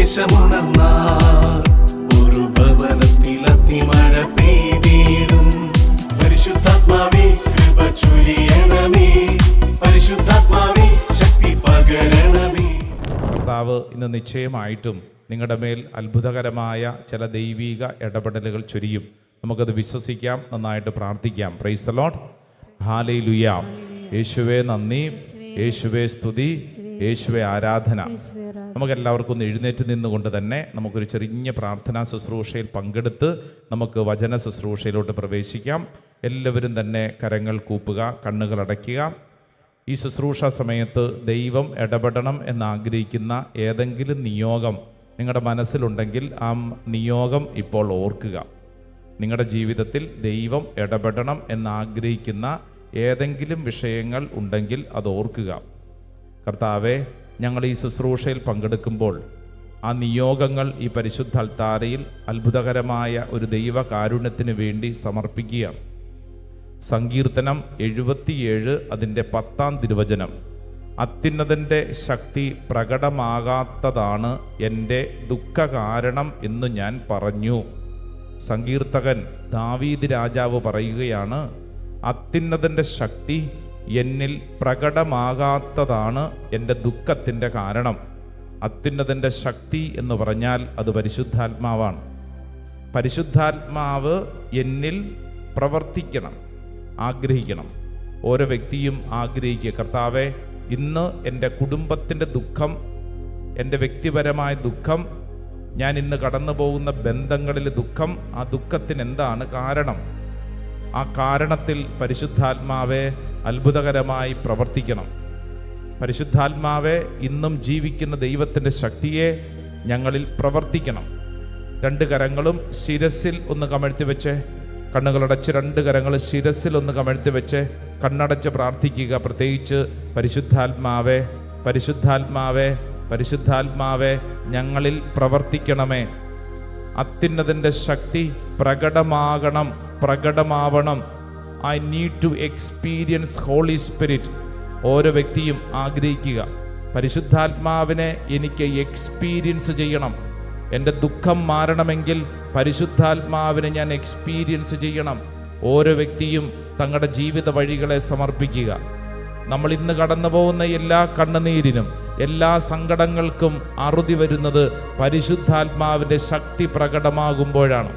സുവിശേഷമുണർന്നാൽ ഒരു ഭവനത്തിൽ അഗ്നിമഴ പെയ്തിടും. പരിശുദ്ധാത്മാവേ കൃപ ചൊരിയണമേ, പരിശുദ്ധാത്മാവേ ശക്തി പകരണമേ. കർത്താവ് ഇന്ന് നിശ്ചയമായിട്ടും നിങ്ങളുടെ മേൽ അത്ഭുതകരമായ ചില ദൈവിക ഇടപെടലുകൾ ചൊരിയും. നമുക്കത് വിശ്വസിക്കാം, നന്നായിട്ട് പ്രാർത്ഥിക്കാം. Praise the Lord. ഹല്ലേലൂയ. യേശുവേ നന്ദി, യേശുവേ സ്തുതി, യേശുവേ ആരാധന. നമുക്കെല്ലാവർക്കും ഒന്ന് എഴുന്നേറ്റ് നിന്നുകൊണ്ട് തന്നെ നമുക്കൊരു ചെറിയ പ്രാർത്ഥനാ ശുശ്രൂഷയിൽ പങ്കെടുത്ത് നമുക്ക് വചന ശുശ്രൂഷയിലോട്ട് പ്രവേശിക്കാം. എല്ലാവരും തന്നെ കരങ്ങൾ കൂപ്പുക, കണ്ണുകൾ അടയ്ക്കുക. ഈ ശുശ്രൂഷ സമയത്ത് ദൈവം ഇടപെടണം എന്നാഗ്രഹിക്കുന്ന ഏതെങ്കിലും നിയോഗം നിങ്ങളുടെ മനസ്സിലുണ്ടെങ്കിൽ ആ നിയോഗം ഇപ്പോൾ ഓർക്കുക. നിങ്ങളുടെ ജീവിതത്തിൽ ദൈവം ഇടപെടണം എന്നാഗ്രഹിക്കുന്ന ഏതെങ്കിലും വിഷയങ്ങൾ ഉണ്ടെങ്കിൽ അത് ഓർക്കുക. കർത്താവെ, ഞങ്ങൾ ഈ ശുശ്രൂഷയിൽ പങ്കെടുക്കുമ്പോൾ ആ നിയോഗങ്ങൾ ഈ പരിശുദ്ധ അൾത്താരയിൽ അത്ഭുതകരമായ ഒരു ദൈവകാരുണ്യത്തിന് വേണ്ടി സമർപ്പിക്കുകയാണ്. സങ്കീർത്തനം 77 അതിൻ്റെ 10-ാം തിരുവചനം, അത്യുന്നതൻ്റെ ശക്തി പ്രകടമാകാത്തതാണ് എൻ്റെ ദുഃഖകാരണം എന്ന് ഞാൻ പറഞ്ഞു. സങ്കീർത്തകൻ ദാവീദ് രാജാവ് പറയുകയാണ്, അത്യുന്നതൻ്റെ ശക്തി എന്നിൽ പ്രകടമാകാത്തതാണ് എൻ്റെ ദുഃഖത്തിൻ്റെ കാരണം. അത്യുന്നതൻ്റെ ശക്തി എന്ന് പറഞ്ഞാൽ അത് പരിശുദ്ധാത്മാവാണ്. പരിശുദ്ധാത്മാവ് എന്നിൽ പ്രവർത്തിക്കണം, ആഗ്രഹിക്കണം. ഓരോ വ്യക്തിയും ആഗ്രഹിക്കുക, കർത്താവെ, ഇന്ന് എൻ്റെ കുടുംബത്തിൻ്റെ ദുഃഖം, എൻ്റെ വ്യക്തിപരമായ ദുഃഖം, ഞാൻ ഇന്ന് കടന്നു പോകുന്ന ബന്ധങ്ങളിൽ ദുഃഖം, ആ ദുഃഖത്തിന് എന്താണ് കാരണം? ആ കാരണത്തിൽ പരിശുദ്ധാത്മാവെ അത്ഭുതകരമായി പ്രവർത്തിക്കണം. പരിശുദ്ധാത്മാവെ ഇന്നും ജീവിക്കുന്ന ദൈവത്തിൻ്റെ ശക്തിയെ ഞങ്ങളിൽ പ്രവർത്തിക്കണം. 2 കരങ്ങളും ശിരസിൽ ഒന്ന് കമഴ്ത്തി വെച്ച്, കണ്ണുകളടച്ച് 2 കരങ്ങൾ ശിരസിൽ ഒന്ന് കമഴ്ത്തി വെച്ച് കണ്ണടച്ച് പ്രാർത്ഥിക്കുക. പ്രത്യേകിച്ച് പരിശുദ്ധാത്മാവെ, പരിശുദ്ധാത്മാവെ, പരിശുദ്ധാത്മാവെ ഞങ്ങളിൽ പ്രവർത്തിക്കണമേ. അത്യുന്നതൻ്റെ ശക്തി പ്രകടമാവണം. I need to experience holy spirit. ഓരോ വ്യക്തിയും ആഗ്രഹിക്കുക, പരിശുദ്ധാത്മാവിനെ എനിക്ക് എക്സ്പീരിയൻസ് ചെയ്യണം. എൻ്റെ ദുഃഖം മാറണമെങ്കിൽ പരിശുദ്ധാത്മാവിനെ ഞാൻ എക്സ്പീരിയൻസ് ചെയ്യണം. ഓരോ വ്യക്തിയും തങ്ങളുടെ ജീവിത വഴികളെ സമർപ്പിക്കുക. നമ്മൾ ഇന്ന് കടന്നു പോകുന്ന എല്ലാ കണ്ണുനീരിനും, എല്ലാ സങ്കടങ്ങൾക്കും അറുതി വരുന്നത് പരിശുദ്ധാത്മാവിൻ്റെ ശക്തി പ്രകടമാകുമ്പോഴാണ്.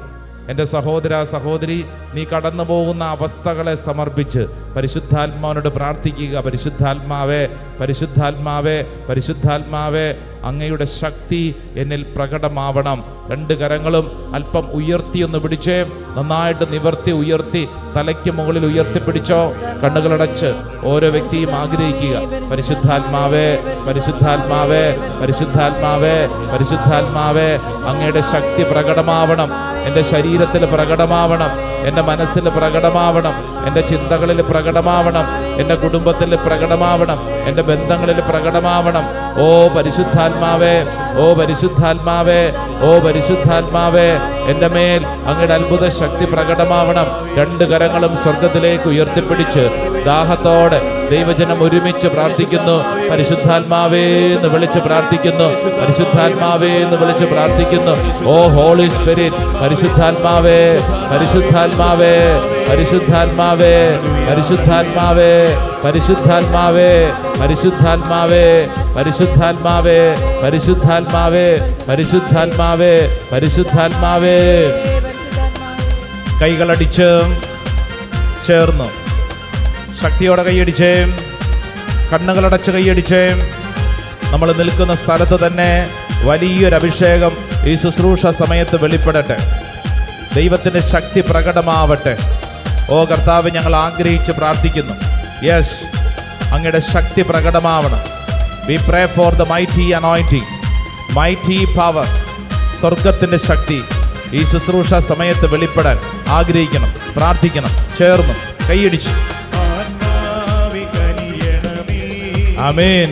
എൻ്റെ സഹോദര സഹോദരി, നീ കടന്നു പോകുന്ന അവസ്ഥകളെ സമർപ്പിച്ച് പരിശുദ്ധാത്മാവിനോട് പ്രാർത്ഥിക്കുക. പരിശുദ്ധാത്മാവേ, പരിശുദ്ധാത്മാവേ, പരിശുദ്ധാത്മാവേ, അങ്ങയുടെ ശക്തി എന്നിൽ പ്രകടമാവണം. 2 കരങ്ങളും അല്പം ഉയർത്തിയൊന്ന് പിടിച്ചേ, നന്നായിട്ട് നിവർത്തി ഉയർത്തി തലയ്ക്ക് മുകളിൽ ഉയർത്തിപ്പിടിച്ചോ. കണ്ണുകളടച്ച് ഓരോ വ്യക്തിയും ആഗ്രഹിക്കുക, പരിശുദ്ധാത്മാവേ, പരിശുദ്ധാത്മാവേ, പരിശുദ്ധാത്മാവേ, പരിശുദ്ധാത്മാവേ, അങ്ങയുടെ ശക്തി പ്രകടമാവണം. എൻ്റെ ശരീരത്തിൽ പ്രകടമാവണം, എൻ്റെ മനസ്സിൽ പ്രകടമാവണം, എൻ്റെ ചിന്തകളിൽ പ്രകടമാവണം, എൻ്റെ കുടുംബത്തിൽ പ്രകടമാവണം, എൻ്റെ ബന്ധങ്ങളിൽ പ്രകടമാവണം. ഓ പരിശുദ്ധാത്മാവേ, ഓ പരിശുദ്ധാത്മാവേ, ഓ പരിശുദ്ധാത്മാവേ, എൻ്റെ മേൽ അങ്ങയുടെ അത്ഭുത ശക്തി പ്രകടമാവണം. 2 കരങ്ങളും സ്വർഗത്തിലേക്ക് ഉയർത്തിപ്പിടിച്ച് ദാഹത്തോടെ ദൈവജനം ഒരുമിച്ച് പ്രാർത്ഥിക്കുന്നു. പരിശുദ്ധാത്മാവേ എന്ന് വിളിച്ച് പ്രാർത്ഥിക്കുന്നു, പരിശുദ്ധാത്മാവേ എന്ന് വിളിച്ച് പ്രാർത്ഥിക്കുന്നു. ഓ ഹോളി സ്പിരിറ്റ്, പരിശുദ്ധാത്മാവേ, പരിശുദ്ധാത്മാവേ, പരിശുദ്ധാത്മാവേ, പരിശുദ്ധാത്മാവേ, പരിശുദ്ധാത്മാവേ, പരിശുദ്ധാത്മാവേ, പരിശുദ്ധാത്മാവേ, പരിശുദ്ധാത്മാവേ, പരിശുദ്ധാത്മാവേ, പരിശുദ്ധാത്മാവേ. കൈകളടിച്ച് ചേർന്ന് ശക്തിയോടെ കൈയടിച്ചേ, കണ്ണുകളടച്ച് കൈയടിച്ചേ. നമ്മൾ നിൽക്കുന്ന സ്ഥലത്ത് തന്നെ വലിയൊരു അഭിഷേകം ഈ ശുശ്രൂഷ സമയത്ത് വെളിപ്പെടട്ടെ. ദൈവത്തിൻ്റെ ശക്തി പ്രകടമാവട്ടെ. ഓ കർത്താവ്, ഞങ്ങൾ ആഗ്രഹിച്ച് പ്രാർത്ഥിക്കുന്നു. യെസ്, അങ്ങയുടെ ശക്തി പ്രകടമാവണം. We pray for the mighty anointing, mighty power. സ്വർഗത്തിൻ്റെ ശക്തി ഈ ശുശ്രൂഷ സമയത്ത് വെളിപ്പെടാൻ ആഗ്രഹിക്കണം, പ്രാർത്ഥിക്കണം. ചേർന്നും കൈയടിച്ച് ആമേൻ.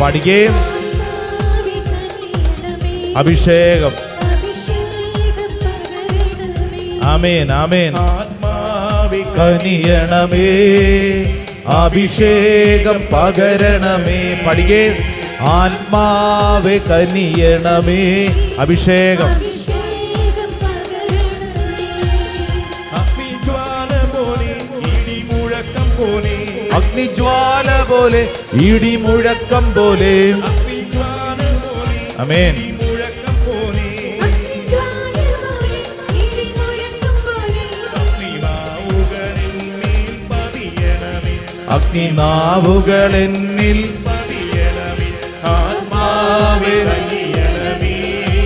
പഠിക്കുകയും അഭിഷേകം. ആമേൻ, ആമേൻ. കനിയണമേ, അഭിഷേകം പകരണമേ. പഠിക്കുകയും ആത്മാവേ കനിയണമേ. അഭിഷേകം. അഗ്നിജ്വാല പോലെ ഇടിമുഴക്കം പോലെ. ആമേൻ. അഗ്നിനാവുകളെന്നിൽ ആത്മാവേ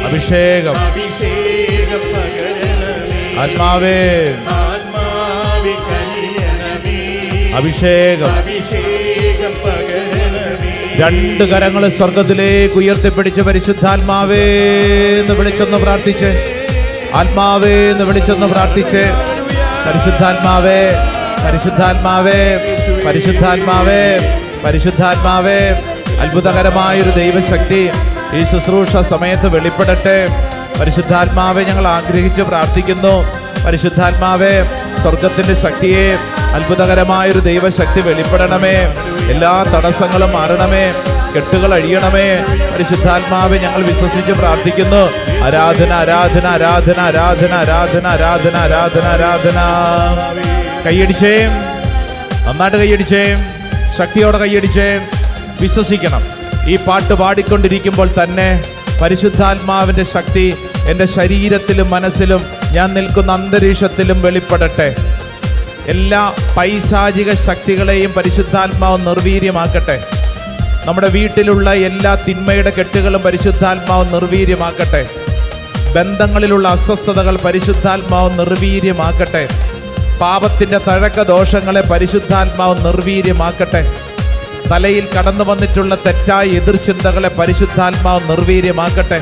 അഭിഷേകം. ആത്മാവേ അഭിഷേകം. രണ്ട് കരങ്ങൾ സ്വർഗത്തിലേക്ക് ഉയർത്തിപ്പിടിച്ച് പരിശുദ്ധാത്മാവേ എന്ന് വിളിച്ചൊന്ന് പ്രാർത്ഥിച്ച്, ആത്മാവേ എന്ന് വിളിച്ചൊന്ന് പ്രാർത്ഥിച്ച്. പരിശുദ്ധാത്മാവേ, പരിശുദ്ധാത്മാവേ, പരിശുദ്ധാത്മാവേ, പരിശുദ്ധാത്മാവേ. അത്ഭുതകരമായൊരു ദൈവശക്തി ഈ ശുശ്രൂഷ സമയത്ത് വെളിപ്പെടട്ടെ. പരിശുദ്ധാത്മാവെ ഞങ്ങൾ ആഗ്രഹിച്ച് പ്രാർത്ഥിക്കുന്നു. പരിശുദ്ധാത്മാവേ, സ്വർഗത്തിന്റെ ശക്തിയെ, അത്ഭുതകരമായൊരു ദൈവശക്തി വെളിപ്പെടണമേ. എല്ലാ തടസ്സങ്ങളും മാറണമേ, കെട്ടുകൾ അഴിയണമേ. പരിശുദ്ധാത്മാവെ ഞങ്ങൾ വിശ്വസിച്ച് പ്രാർത്ഥിക്കുന്നു. ആരാധന, ആരാധന, ആരാധന, ആരാധന, ആരാധന, ആരാധന, ആരാധന, ആരാധന. കൈയടിച്ചേ, നന്നായിട്ട് കൈയടിച്ചേ, ശക്തിയോടെ കൈയടിച്ചേ. വിശ്വസിക്കണം. ഈ പാട്ട് പാടിക്കൊണ്ടിരിക്കുമ്പോൾ തന്നെ പരിശുദ്ധാത്മാവിന്റെ ശക്തി എൻ്റെ ശരീരത്തിലും മനസ്സിലും ഞാൻ നിൽക്കുന്ന അന്തരീക്ഷത്തിലും വെളിപ്പെടട്ടെ. എല്ലാ പൈശാചിക ശക്തികളെയും പരിശുദ്ധാത്മാവ് നിർവീര്യമാക്കട്ടെ. നമ്മുടെ വീട്ടിലുള്ള എല്ലാ തിന്മയുടെ കെട്ടുകളും പരിശുദ്ധാത്മാവ് നിർവീര്യമാക്കട്ടെ. ബന്ധങ്ങളിലുള്ള അസ്വസ്ഥതകൾ പരിശുദ്ധാത്മാവ് നിർവീര്യമാക്കട്ടെ. പാപത്തിന്റെ തഴക്ക ദോഷങ്ങളെ പരിശുദ്ധാത്മാവ് നിർവീര്യമാക്കട്ടെ. തലയിൽ കടന്നു വന്നിട്ടുള്ള തെറ്റായ എതിർചിന്തകളെ പരിശുദ്ധാത്മാവ് നിർവീര്യമാക്കട്ടെ.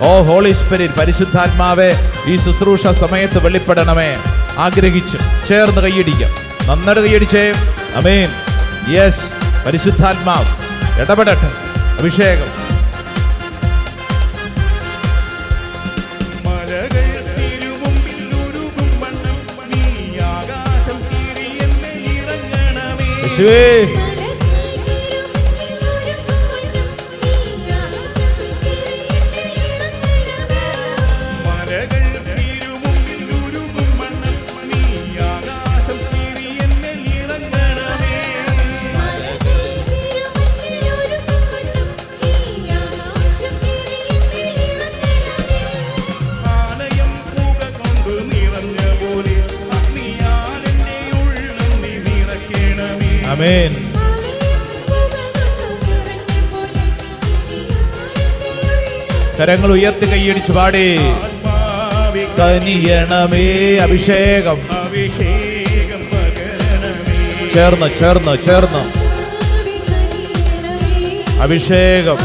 ഓ ഹോളി സ്പിരിറ്റ്, പരിശുദ്ധാത്മാവേ ഈ ശുശ്രൂഷ സമയത്ത് വെളിപ്പെടണമേ. ആഗ്രഹിച്ച് ചേർന്ന് കൈയടിക്കാം, നന്നായിട്ട് കൈയടിച്ചേ. ആമേൻ. യെസ്, പരിശുദ്ധാത്മാവ് ഇടപെടട്ടെ. അഭിഷേകം. യേശുവേ, ആമേൻ. കരങ്ങൾ ഉയർത്തി കൈയടിച്ചു പാടി. കനിയണമേ. അഭിഷേകം. ചേർന്ന് ചേർന്ന് ചേർന്ന്. അഭിഷേകം.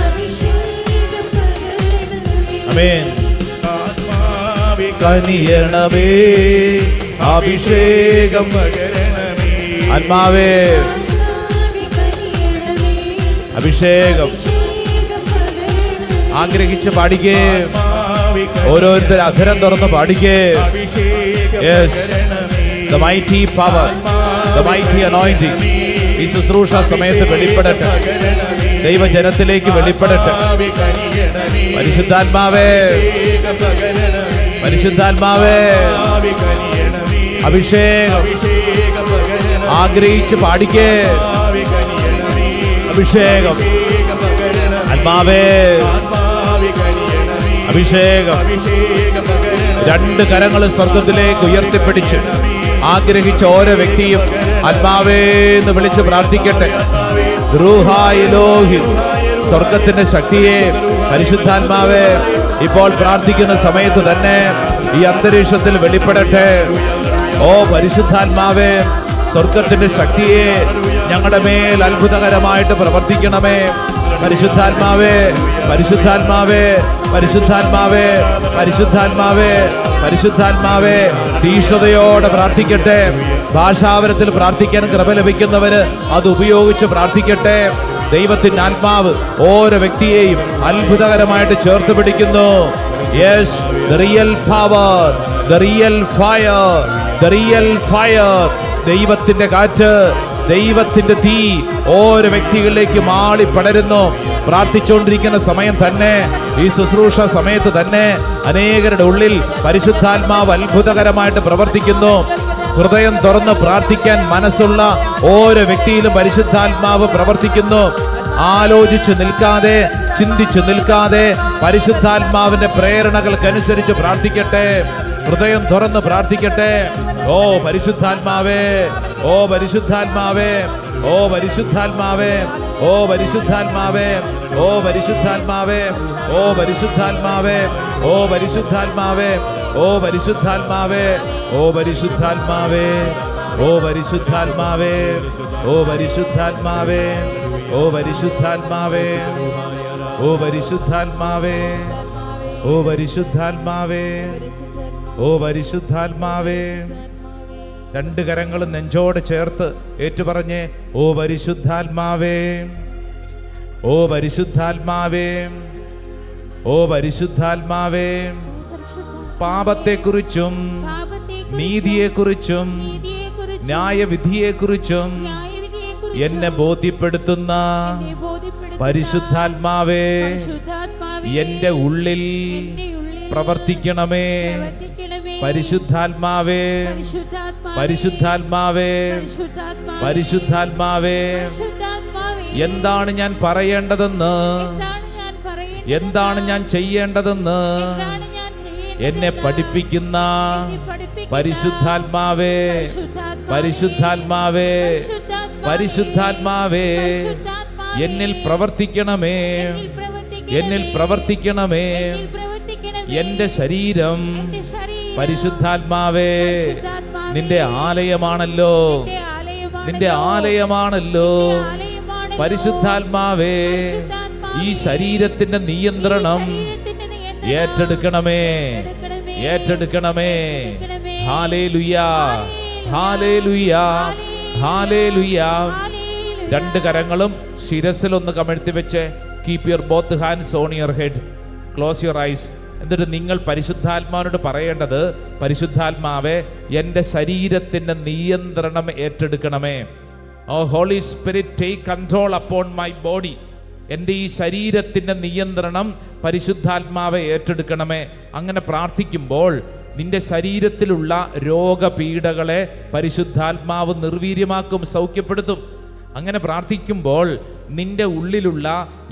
ആമേൻ. കനിയണമേ. അഭിഷേകം. ആത്മാവേ അഭിഷേകം. ആഗ്രഹിച്ച് പാടിക്കേ. ഓരോരുത്തർ അധരം തുറന്ന് പാടിക്കേ. Yes, the mighty power, the mighty anointing ഈ ശുശ്രൂഷ സമയത്ത് വെളിപ്പെടട്ടെ. ദൈവജനത്തിലേക്ക് വെളിപ്പെടട്ടെ. പരിശുദ്ധാത്മാവേ, പരിശുദ്ധാത്മാവേ അഭിഷേകം. ആഗ്രഹിച്ച് പാടിക്കേ. അഭിഷേകം. ആത്മാവേ അഭിഷേകം. രണ്ട് കരങ്ങൾ സ്വർഗത്തിലേക്ക് ഉയർത്തിപ്പിടിച്ച് ആഗ്രഹിച്ച ഓരോ വ്യക്തിയും ആത്മാവേ എന്ന് വിളിച്ച് പ്രാർത്ഥിക്കട്ടെ. ദ്രൂഹായിലോഹി, സ്വർഗത്തിന്റെ ശക്തിയെ പരിശുദ്ധാത്മാവേ ഇപ്പോൾ പ്രാർത്ഥിക്കുന്ന സമയത്ത് തന്നെ ഈ അന്തരീക്ഷത്തിൽ വെളിപ്പെടട്ടെ. ഓ പരിശുദ്ധാത്മാവേ, സ്വർഗത്തിന്റെ ശക്തിയെ ഞങ്ങളുടെ മേൽ അത്ഭുതകരമായിട്ട് പ്രവർത്തിക്കണമേ. പരിശുദ്ധാത്മാവേ, പരിശുദ്ധാത്മാവേ, പരിശുദ്ധാത്മാവേ, പരിശുദ്ധാത്മാവേ, പരിശുദ്ധാത്മാവേ തീഷ്ണതയോടെ പ്രാർത്ഥിക്കട്ടെ. ഭാഷാവരത്തിൽ പ്രാർത്ഥിക്കാൻ കൃപ ലഭിക്കുന്നവര് അത് ഉപയോഗിച്ച് പ്രാർത്ഥിക്കട്ടെ. ദൈവത്തിന്റെ ആത്മാവ് ഓരോ വ്യക്തിയെയും അത്ഭുതകരമായിട്ട് ചേർത്ത് പിടിക്കുന്നു. Yes, the real power, the real fire, the real fire. ദൈവത്തിന്റെ കാറ്റ്, ദൈവത്തിന്റെ തീ ഓരോ വ്യക്തികളിലേക്ക് മാളി പടരുന്നു. പ്രാർത്ഥിച്ചുകൊണ്ടിരിക്കുന്ന സമയം തന്നെ, ഈ ശുശ്രൂഷ സമയത്ത് തന്നെ അനേകരുടെ ഉള്ളിൽ പരിശുദ്ധാത്മാവ് അത്ഭുതകരമായിട്ട് പ്രവർത്തിക്കുന്നു. ഹൃദയം തുറന്ന് പ്രാർത്ഥിക്കാൻ മനസ്സുള്ള ഓരോ വ്യക്തിയിലും പരിശുദ്ധാത്മാവ് പ്രവർത്തിക്കുന്നു. ആലോചിച്ചു നിൽക്കാതെ, ചിന്തിച്ചു നിൽക്കാതെ പരിശുദ്ധാത്മാവിന്റെ പ്രേരണകൾക്കനുസരിച്ച് പ്രാർത്ഥിക്കട്ടെ. ഹൃദയം തുറന്ന് പ്രാർത്ഥിക്കട്ടെ. ഓ പരിശുദ്ധാത്മാവേ, ഓ പരിശുദ്ധാത്മാവേ, ഓ പരിശുദ്ധാത്മാവേ, ഓ പരിശുദ്ധാത്മാവേ, ഓ പരിശുദ്ധാത്മാവേ, ഓ പരിശുദ്ധാത്മാവേ, ഓ പരിശുദ്ധാത്മാവേ, ഓ പരിശുദ്ധാത്മാവേ, ഓ പരിശുദ്ധാത്മാവേ, ഓ പരിശുദ്ധാത്മാവേ, ഓ പരിശുദ്ധാത്മാവേ, ഓ പരിശുദ്ധാത്മാവേ, ഓ പരിശുദ്ധാത്മാവേ, ഓ പരിശുദ്ധാത്മാവേ, ഓ പരിശുദ്ധാത്മാവേ. രണ്ട് കരങ്ങളും നെഞ്ചോട് ചേർത്ത് ഏറ്റുപറഞ്ഞേ, ഓ പരിശുദ്ധാത്മാവേ, ഓ പരിശുദ്ധാത്മാവേ, ഓ പരിശുദ്ധാത്മാവേ. പാപത്തെക്കുറിച്ചും നീതിയെക്കുറിച്ചും ന്യായവിധിയെക്കുറിച്ചും എന്നെ ബോധ്യപ്പെടുത്തുന്ന പരിശുദ്ധാത്മാവേ, എന്റെ ഉള്ളിൽ പ്രവർത്തിക്കണമേ. പരിശുദ്ധാത്മാവേ, പരിശുദ്ധാത്മാവേ, പരിശുദ്ധാത്മാവേ. എന്താണ് ഞാൻ പറയേണ്ടതെന്ന്, എന്താണ് ഞാൻ ചെയ്യേണ്ടതെന്ന് എന്നെ പഠിപ്പിക്കുന്ന പരിശുദ്ധാത്മാവേ, പരിശുദ്ധാത്മാവേ, പരിശുദ്ധാത്മാവേ. എന്നിൽ പ്രവർത്തിക്കണമേ, എന്നിൽ പ്രവർത്തിക്കണമേ. എന്റെ ശരീരം പരിശുദ്ധാത്മാവേ നിന്റെ ആലയമാണല്ലോ, നിന്റെ ആലയമാണല്ലോ. പരിശുദ്ധാത്മാവേ, ഈ ശരീരത്തിന്റെ നിയന്ത്രണം ഏറ്റെടുക്കണമേ, ഏറ്റെടുക്കണമേ. Hallelujah, hallelujah, hallelujah. രണ്ട് കരങ്ങളും ശിരസിൽ ഒന്ന് കമഴ്ത്തി വെച്ച് keep your both hands on your head, close your eyes. എന്നിട്ട് നിങ്ങൾ പരിശുദ്ധാത്മാവിനോട് പറയേണ്ടത്, പരിശുദ്ധാത്മാവേ എൻ്റെ ശരീരത്തിൻ്റെ നിയന്ത്രണം ഏറ്റെടുക്കണമേ. Oh holy spirit, take control upon my body. എൻ്റെ ഈ ശരീരത്തിൻ്റെ നിയന്ത്രണം പരിശുദ്ധാത്മാവെ ഏറ്റെടുക്കണമേ. അങ്ങനെ പ്രാർത്ഥിക്കുമ്പോൾ നിന്റെ ശരീരത്തിലുള്ള രോഗപീഠകളെ പരിശുദ്ധാത്മാവ് നിർവീര്യമാക്കും, സൗഖ്യപ്പെടുത്തും. അങ്ങനെ പ്രാർത്ഥിക്കുമ്പോൾ നിന്റെ ഉള്ളിലുള്ള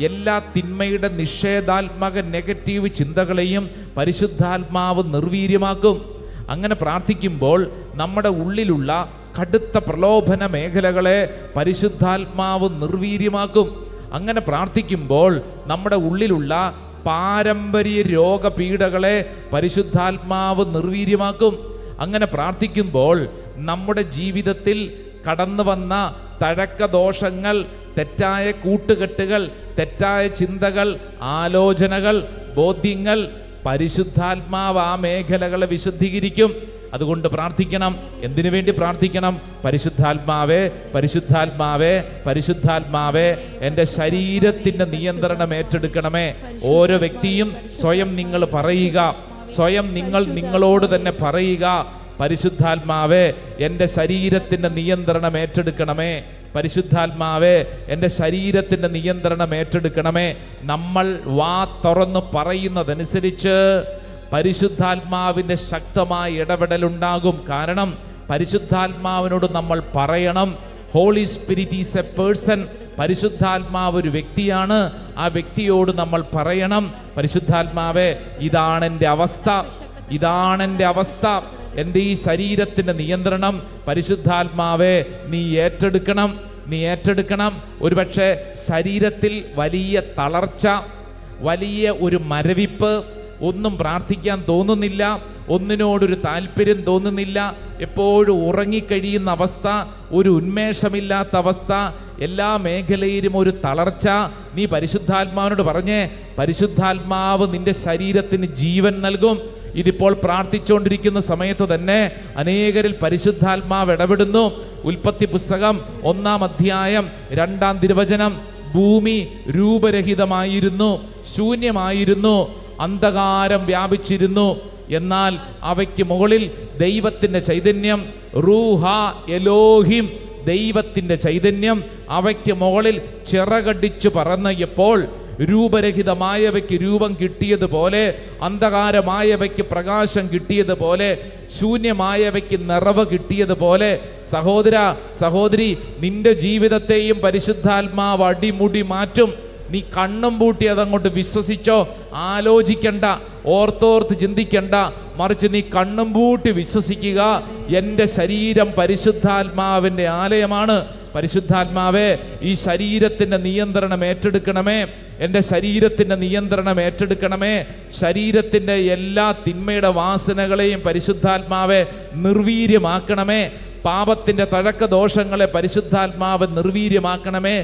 എല്ലാ തിന്മയുടെ നിഷേധാത്മക നെഗറ്റീവ് ചിന്തകളെയും പരിശുദ്ധാത്മാവ് നിർവീര്യമാക്കും. അങ്ങനെ പ്രാർത്ഥിക്കുമ്പോൾ നമ്മുടെ ഉള്ളിലുള്ള കടുത്ത പ്രലോഭന മേഖലകളെ പരിശുദ്ധാത്മാവ് നിർവീര്യമാക്കും. അങ്ങനെ പ്രാർത്ഥിക്കുമ്പോൾ നമ്മുടെ ഉള്ളിലുള്ള പാരമ്പര്യ രോഗപീഠകളെ പരിശുദ്ധാത്മാവ് നിർവീര്യമാക്കും. അങ്ങനെ പ്രാർത്ഥിക്കുമ്പോൾ നമ്മുടെ ജീവിതത്തിൽ കടന്നു വന്ന തഴക്കദോഷങ്ങൾ, തെറ്റായ കൂട്ടുകെട്ടുകൾ, തെറ്റായ ചിന്തകൾ, ആലോചനകൾ, ബോധ്യങ്ങൾ പരിശുദ്ധാത്മാവ് ആ മേഖലകളെ വിശുദ്ധീകരിക്കും. അതുകൊണ്ട് പ്രാർത്ഥിക്കണം. എന്തിനു വേണ്ടി പ്രാർത്ഥിക്കണം? പരിശുദ്ധാത്മാവേ, പരിശുദ്ധാത്മാവേ, പരിശുദ്ധാത്മാവേ, എൻ്റെ ശരീരത്തിൻ്റെ നിയന്ത്രണം ഏറ്റെടുക്കണമേ. ഓരോ വ്യക്തിയും സ്വയം നിങ്ങൾ പറയുക, സ്വയം നിങ്ങൾ നിങ്ങളോട് തന്നെ പറയുക, പരിശുദ്ധാത്മാവേ എൻ്റെ ശരീരത്തിൻ്റെ നിയന്ത്രണം ഏറ്റെടുക്കണമേ, പരിശുദ്ധാത്മാവേ എൻ്റെ ശരീരത്തിൻ്റെ നിയന്ത്രണം ഏറ്റെടുക്കണമേ. നമ്മൾ വാ തുറന്ന് പറയുന്നതനുസരിച്ച് പരിശുദ്ധാത്മാവിൻ്റെ ശക്തമായ ഇടപെടലുണ്ടാകും. കാരണം പരിശുദ്ധാത്മാവിനോട് നമ്മൾ പറയണം. Holy spirit is a person. പരിശുദ്ധാത്മാവ് ഒരു വ്യക്തിയാണ്. ആ വ്യക്തിയോട് നമ്മൾ പറയണം, പരിശുദ്ധാത്മാവേ ഇതാണ് എൻ്റെ അവസ്ഥ, ഇതാണ് എൻ്റെ അവസ്ഥ, എൻ്റെ ഈ ശരീരത്തിൻ്റെ നിയന്ത്രണം പരിശുദ്ധാത്മാവേ നീ ഏറ്റെടുക്കണം, നീ ഏറ്റെടുക്കണം. ഒരുപക്ഷെ ശരീരത്തിൽ വലിയ തളർച്ച, വലിയ ഒരു മരവിപ്പ്, ഒന്നും പ്രാർത്ഥിക്കാൻ തോന്നുന്നില്ല, ഒന്നിനോടൊരു താല്പര്യം തോന്നുന്നില്ല, എപ്പോഴും ഉറങ്ങിക്കഴിയുന്ന അവസ്ഥ, ഒരു ഉന്മേഷമില്ലാത്ത അവസ്ഥ, എല്ലാ മേഖലയിലും ഒരു തളർച്ച. നീ പരിശുദ്ധാത്മാവിനോട് പറഞ്ഞേ, പരിശുദ്ധാത്മാവ് നിന്റെ ശരീരത്തിന് ജീവൻ നൽകും. ഇതിപ്പോൾ പ്രാർത്ഥിച്ചുകൊണ്ടിരിക്കുന്ന സമയത്ത് തന്നെ അനേകരിൽ പരിശുദ്ധാത്മാവ് ഇടപെടുന്നു. ഉൽപ്പത്തി പുസ്തകം 1-ാം അധ്യായം 2-ാം തിരുവചനം, ഭൂമി രൂപരഹിതമായിരുന്നു, ശൂന്യമായിരുന്നു, അന്ധകാരം വ്യാപിച്ചിരുന്നു. എന്നാൽ അവയ്ക്ക് മുകളിൽ ദൈവത്തിൻ്റെ ചൈതന്യം, റൂഹ എലോഹിം, ദൈവത്തിൻ്റെ ചൈതന്യം അവയ്ക്ക് മുകളിൽ ചിറകടിച്ചു പറന്നപ്പോൾ രൂപരഹിതമായവയ്ക്ക് രൂപം കിട്ടിയതുപോലെ, അന്ധകാരമായവയ്ക്ക് പ്രകാശം കിട്ടിയതുപോലെ, ശൂന്യമായവയ്ക്ക് നിറവ് കിട്ടിയതുപോലെ, സഹോദര സഹോദരി, നിന്റെ ജീവിതത്തെയും പരിശുദ്ധാത്മാവ് അടിമുടി മാറ്റും. നീ കണ്ണും പൂട്ടി അതങ്ങോട്ട് വിശ്വസിച്ചോ. ആലോചിക്കണ്ട, ഓർത്തോർത്ത് ചിന്തിക്കണ്ട, മറിച്ച് നീ കണ്ണും പൂട്ടി വിശ്വസിക്കുക. എൻ്റെ ശരീരം പരിശുദ്ധാത്മാവിൻ്റെ ആലയമാണ്. പരിശുദ്ധാത്മാവേ, ഈ ശരീരത്തിൻ്റെ നിയന്ത്രണം ഏറ്റെടുക്കണമേ. എൻ്റെ ശരീരത്തിൻ്റെ നിയന്ത്രണം ഏറ്റെടുക്കണമേ. ശരീരത്തിൻ്റെ എല്ലാ തിന്മയുടെ വാസനകളെയും പരിശുദ്ധാത്മാവെ നിർവീര്യമാക്കണമേ. പാപത്തിൻ്റെ തഴക്കദോഷങ്ങളെ പരിശുദ്ധാത്മാവ് നിർവീര്യമാക്കണമേ.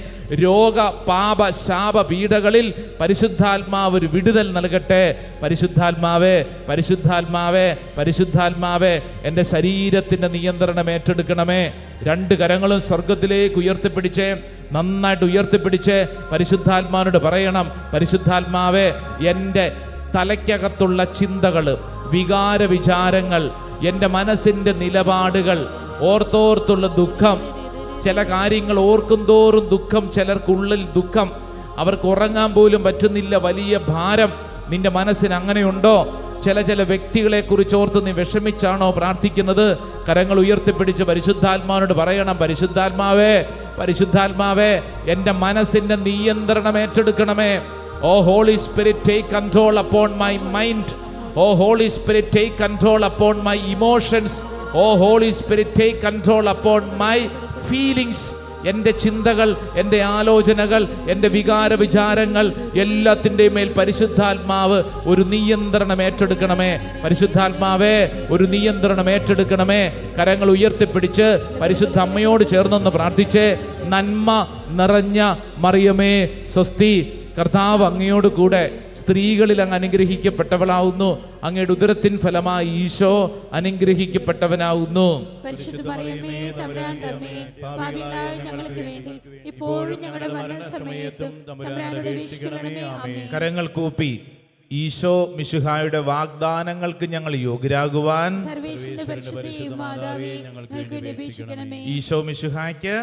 രോഗ പാപ ശാപ പീഡകളിൽ പരിശുദ്ധാത്മാവ് ഒരു വിടുതൽ നൽകട്ടെ. പരിശുദ്ധാത്മാവേ, പരിശുദ്ധാത്മാവേ, പരിശുദ്ധാത്മാവേ, എൻ്റെ ശരീരത്തിൻ്റെ നിയന്ത്രണം ഏറ്റെടുക്കണമേ. രണ്ട് കരങ്ങളും സ്വർഗത്തിലേക്ക് ഉയർത്തിപ്പിടിച്ചേ, നന്നായിട്ട് ഉയർത്തിപ്പിടിച്ച് പരിശുദ്ധാത്മാവിനോട് പറയണം, പരിശുദ്ധാത്മാവേ, എൻ്റെ തലയ്ക്കകത്തുള്ള ചിന്തകൾ, വികാര വിചാരങ്ങൾ, എൻ്റെ മനസ്സിൻ്റെ നിലപാടുകൾ, ഓർത്തോർത്തുള്ള ദുഃഖം, ചില കാര്യങ്ങൾ ഓർക്കും തോറും ദുഃഖം, ചിലർക്കുള്ളിൽ ദുഃഖം, അവർക്ക് ഉറങ്ങാൻ പോലും പറ്റുന്നില്ല, വലിയ ഭാരം. നിന്റെ മനസ്സിന് അങ്ങനെയുണ്ടോ? ചില വ്യക്തികളെ കുറിച്ച് ഓർത്ത് നീ വിഷമിച്ചാണോ പ്രാർത്ഥിക്കുന്നത്? കരങ്ങൾ ഉയർത്തിപ്പിടിച്ച് പരിശുദ്ധാത്മാവിനോട് പറയണം, പരിശുദ്ധാത്മാവേ, പരിശുദ്ധാത്മാവേ, എൻ്റെ മനസ്സിൻ്റെ നിയന്ത്രണം ഏറ്റെടുക്കണമേ. Oh holy spirit, take control upon my mind. Oh holy spirit, take control upon my emotions. Oh holy spirit, take control upon my feelings. എൻ്റെ ചിന്തകൾ, എൻ്റെ ആലോചനകൾ, എൻ്റെ വികാര വിചാരങ്ങൾ എല്ലാത്തിൻ്റെയും മേൽ പരിശുദ്ധാത്മാവ് ഒരു നിയന്ത്രണം ഏറ്റെടുക്കണമേ. പരിശുദ്ധാത്മാവേ, ഒരു നിയന്ത്രണം ഏറ്റെടുക്കണമേ. കരങ്ങൾ ഉയർത്തിപ്പിടിച്ച് പരിശുദ്ധ അമ്മയോട് ചേർന്നൊന്ന് പ്രാർത്ഥിച്ചേ. നന്മ നിറഞ്ഞ മറിയമേ സ്വസ്തി, കർത്താവ് അങ്ങയോട് കൂടെ സ്ത്രീകളിൽ അങ്ങ് അനുഗ്രഹിക്കപ്പെട്ടവളാവുന്നു. അങ്ങയുടെ ഉദരത്തിൻ ഫലമായി ഈശോ അനുഗ്രഹിക്കപ്പെട്ടവനാവുന്നു. കരങ്ങൾ കൂപ്പി ഈശോ മിശിഹായുടെ വാഗ്ദാനങ്ങൾക്ക് ഞങ്ങൾ യോഗ്യരാകുവാൻ ഈശോ മിശിഹായ്ക്ക്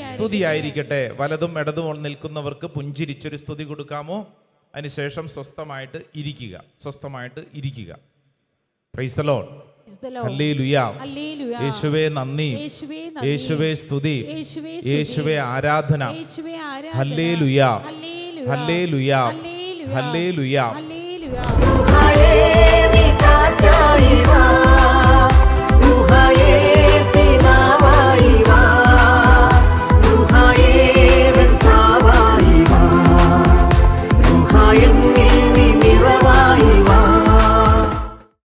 സ്തുതിയായിരിക്കട്ടെ. വലതും ഇടതും നിൽക്കുന്നവർക്ക് പുഞ്ചിരിച്ചൊരു സ്തുതി കൊടുക്കാമോ? അതിനുശേഷം സ്വസ്ഥമായിട്ട് ഇരിക്കുക, സ്വസ്ഥമായിട്ട് ഇരിക്കുക. Praise the Lord. ഹല്ലേലൂയ. യേശുവേ നന്ദി, യേശുവേ സ്തുതി, യേശുവേ ആരാധന. Hallelujah, hallelujah, hallelujah. Ruhaye